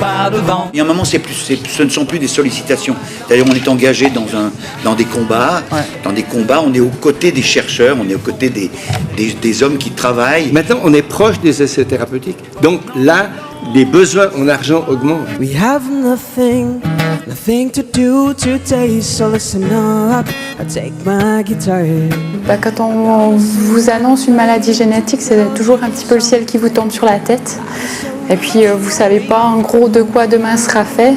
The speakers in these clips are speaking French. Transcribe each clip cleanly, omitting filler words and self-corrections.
pas devant. Il y a un moment, ce ne sont plus des sollicitations. C'est-à-dire, on est engagé dans des combats. Ouais. Dans des combats, on est aux côtés des chercheurs, on est aux côtés des hommes qui travaillent. Maintenant, on est proche des essais thérapeutiques. Donc là, les besoins en argent augmentent. We have nothing to do today, so listen up, I take my guitar. Quand on vous annonce une maladie génétique, c'est toujours un petit peu le ciel qui vous tombe sur la tête. Et puis vous savez pas en gros de quoi demain sera fait.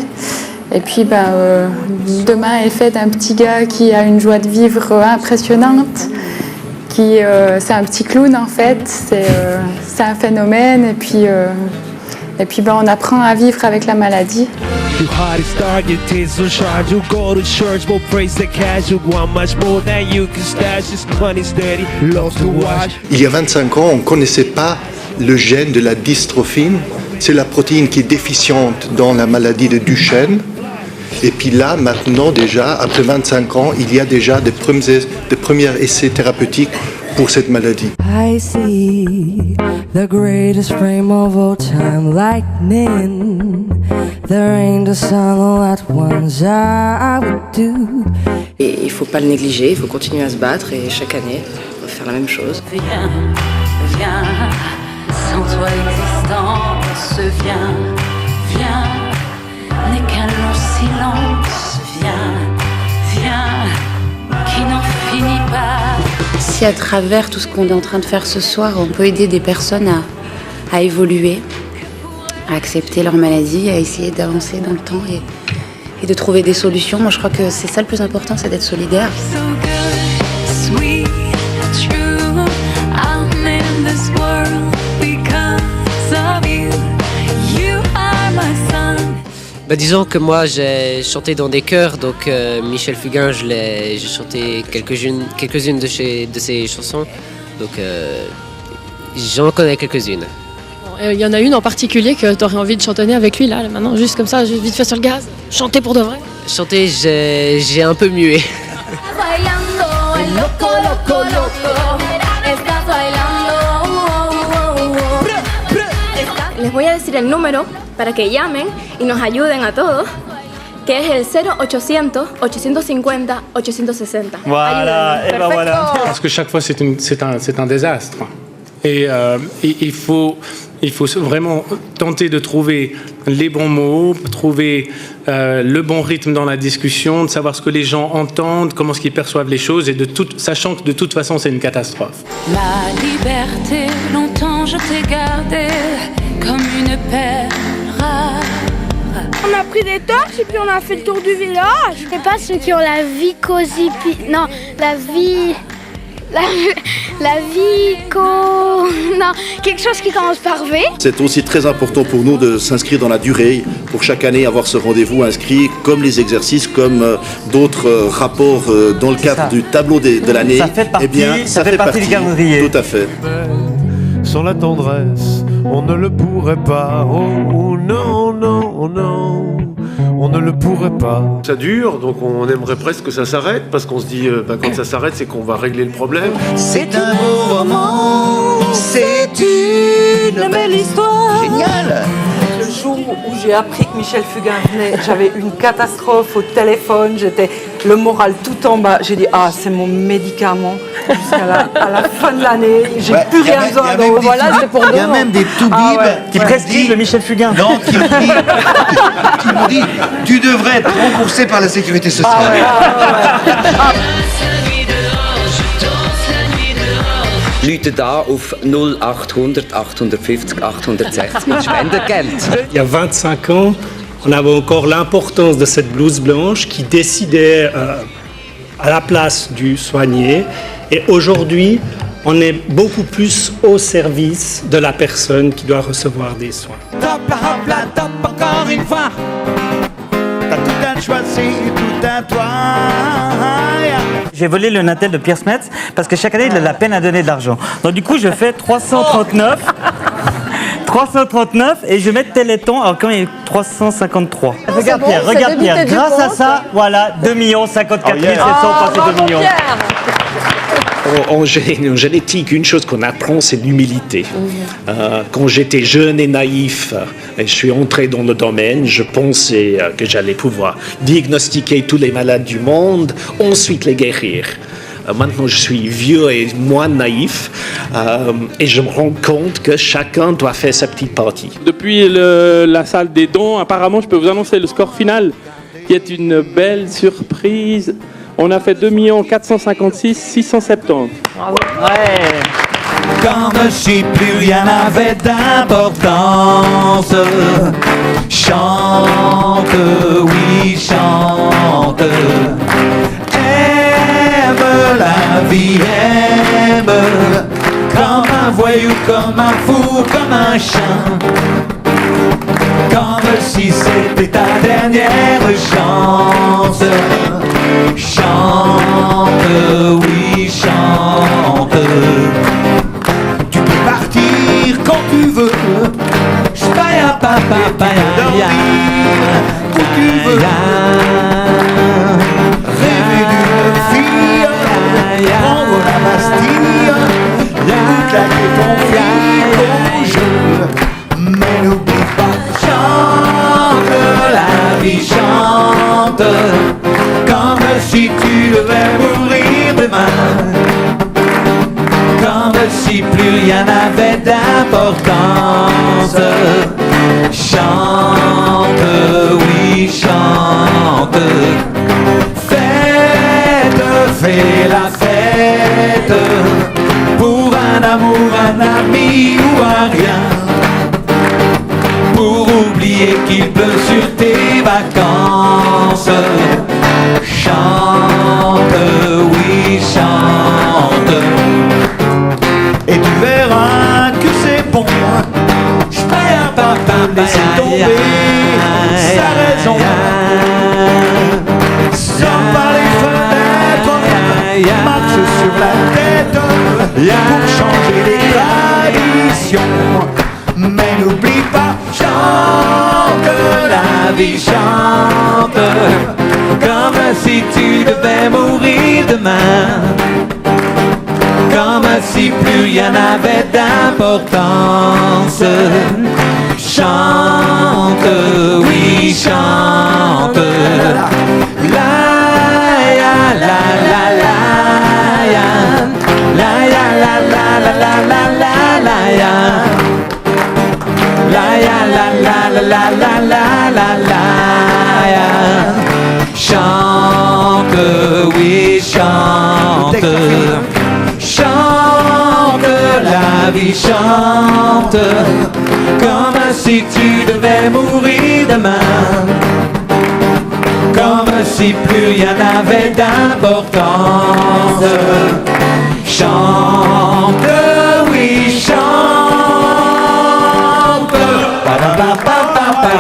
Et puis demain est fait d'un petit gars qui a une joie de vivre impressionnante. C'est un petit clown en fait, c'est un phénomène. Et puis on apprend à vivre avec la maladie. Il y a 25 ans, on ne connaissait pas le gène de la dystrophine. C'est la protéine qui est déficiente dans la maladie de Duchenne. Et puis là, maintenant déjà, après 25 ans, il y a déjà des premiers essais thérapeutiques pour cette maladie. I see the greatest frame of all time, lightning. There ain't the sun all at once I would do. Et il ne faut pas le négliger, il faut continuer à se battre et chaque année, on va faire la même chose. Viens, viens, sans toi l'existence, viens, viens, n'est qu'un long silence, viens, viens, qui n'en finit pas. Si à travers tout ce qu'on est en train de faire ce soir, on peut aider des personnes à évoluer, à accepter leur maladie, à essayer d'avancer dans le temps et de trouver des solutions. Moi, je crois que c'est ça le plus important, c'est d'être solidaire. Disons que moi j'ai chanté dans des chœurs, donc Michel Fugain, j'ai chanté quelques-unes de ses chansons, donc j'en connais quelques-unes. Il y en a une en particulier que tu aurais envie de chantonner avec lui là, maintenant, juste comme ça, vite fait sur le gaz, chanter pour de vrai. Chanter, j'ai un peu mué. Les voy a decir el número para que llamen y nos ayuden a todos, que es el 0800 850 860. Voilà, et ben voilà. Parce que chaque fois c'est un désastre. Et il faut vraiment tenter de trouver les bons mots, trouver le bon rythme dans la discussion, de savoir ce que les gens entendent, comment est-ce qu'ils perçoivent les choses, et sachant que de toute façon c'est une catastrophe. La liberté, longtemps je t'ai gardée comme une perle rare. On a pris des torches et puis on a fait le tour du village. C'est pas ceux qui ont la vicosipie... Non, non, quelque chose qui commence par V. C'est aussi très important pour nous de s'inscrire dans la durée, pour chaque année avoir ce rendez-vous inscrit, comme les exercices, comme d'autres rapports dans le cadre du tableau de l'année. Ça fait partie, ça fait partie du calendrier. Tout à fait. Sans la tendresse, on ne le pourrait pas. Oh non, non, non, on ne le pourrait pas. Ça dure, donc on aimerait presque que ça s'arrête, parce qu'on se dit, quand ça s'arrête, c'est qu'on va régler le problème. C'est un beau roman, c'est une belle histoire. Génial. Le jour où j'ai appris que Michel Fugain venait, j'avais une catastrophe au téléphone, j'étais le moral tout en bas. J'ai dit, c'est mon médicament jusqu'à la fin de l'année. J'ai plus rien besoin. Donc voilà, c'est pour Il y a même des toubibs qui prescrivent le Michel Fugain. Non, qui me dit, tu devrais être remboursé par la sécurité sociale. Leute da auf 0800 850 860 mit Spendergeld. Il y a 25 ans, on avait encore l'importance de cette blouse blanche qui décidait à la place du soigné. Et aujourd'hui, on est beaucoup plus au service de la personne qui doit recevoir des soins. Top, hop, la top, encore une fois. T'as tout à choisir, tout à toi. J'ai volé le Natel de Pierre Smets parce que chaque année, il a la peine à donner de l'argent. Donc du coup, je fais 339 et je mets Téléthon, alors quand il est 353. Regarde Pierre, regarde Pierre. Grâce à ça, voilà, 2 54 700 passés 2 millions. En génétique, une chose qu'on apprend, c'est l'humilité. Quand j'étais jeune et naïf, et je suis entré dans le domaine, je pensais que j'allais pouvoir diagnostiquer tous les malades du monde, ensuite les guérir. Maintenant, je suis vieux et moins naïf, et je me rends compte que chacun doit faire sa petite partie. Depuis la salle des dons, apparemment, je peux vous annoncer le score final, qui est une belle surprise. On a fait 2 456 670. Bravo. Ouais. Comme si plus rien n'avait d'importance. Chante, oui, chante. Aime la vie, aime. Comme un voyou, comme un fou, comme un chien. Comme si c'était ta dernière chance. Chante, oui, chante. Tu peux partir quand tu veux. Spaya, papa, paya, où tu veux. Rêver d'une fille, prendre la Bastille, claquer ton fil au jeu. Mais n'oublie pas, chante, la vie chante. Comme si tu devais mourir demain. Comme si plus rien n'avait d'importance. Chante, oui, chante. Fête, fais la fête. Pour un amour, un ami ou un rien. Pour oublier qu'il pleut sur tes vacances. Chante, oui, chante. Et tu verras que c'est bon. J'père papa, laisser tomber sa raison. Sors par les fenêtres, marche sur la tête pour changer les traditions. Mais n'oublie pas, chante, la vie chante. Comme si tu devais mourir demain. Comme si plus rien n'avait d'importance. Chante, oui, chante. La ya la la la ya. La ya la la la la la la la ya. La ya la la la la la la la la ya. Chante, oui, chante. Chante, la vie chante. Comme si tu devais mourir demain. Comme si plus rien n'avait d'importance. Chante, oui, chante. Pa, pa, pa, pa, pa, pa.